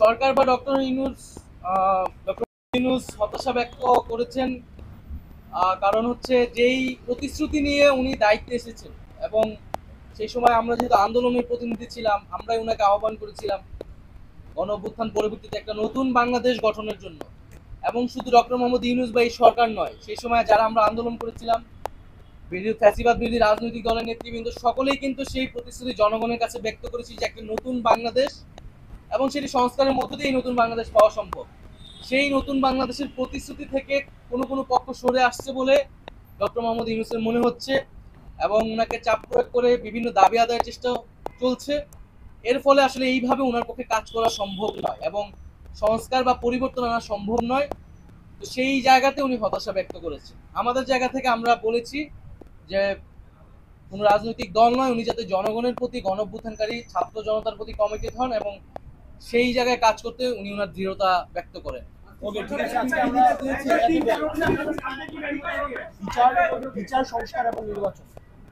সরকার বা ডক্টর ইউনূস হতাশা ব্যক্ত করেছেন। কারণ হচ্ছে যেই প্রতিশ্রুতি নিয়ে উনি দায়িত্বে এসেছেন, এবং সেই সময় আমরা যেহেতু আন্দোলনের প্রতিনিধি ছিলাম, আমরাই ওনাকে আহ্বান করেছিলাম গণ অভ্যুত্থান পরবর্তীতে একটা নতুন বাংলাদেশ গঠনের জন্য। এবং শুধু ডক্টর মোহাম্মদ ইউনূস বা এই সরকার নয়, সেই সময় যারা আমরা আন্দোলন করেছিলাম, ফ্যাসিবাদ বিরোধী রাজনৈতিক দলের নেতৃবৃন্দ সকলেই কিন্তু সেই প্রতিশ্রুতি জনগণের কাছে ব্যক্ত করেছি যে একটা নতুন বাংলাদেশ, এবং সেটি সংস্কারের মধ্য দিয়ে নতুন বাংলাদেশ পাওয়া সম্ভব। সেই নতুন বাংলাদেশের প্রতিশ্রুতি থেকে কোনো কোনো পক্ষ সরে আসছে বলে ডক্টর মোহাম্মদ ইউনূসের মনে হচ্ছে, এবং ওনাকে চাপ প্রয়োগ করে বিভিন্ন দাবি আদায়ের চেষ্টা চলছে। এর ফলে আসলে এইভাবে ওনার পক্ষে কাজ করা সম্ভব নয় এবং সংস্কার বা পরিবর্তন আনা সম্ভব নয়। তো সেই জায়গাতে উনি হতাশা ব্যক্ত করেছে। আমাদের জায়গা থেকে আমরা বলেছি যে কোন রাজনৈতিক দল নয়, উনি যাতে জনগণের প্রতি, গণ অভ্যুত্থানকারী ছাত্র জনতার প্রতি কমিটেড হন, এবং সেই জায়গায় কাজ করতে উনি ওনার দৃঢ়তা ব্যক্ত করেন। ওকে, ঠিক আছে। আজকে আমরা বিচার সংস্কার এবং নির্বাচন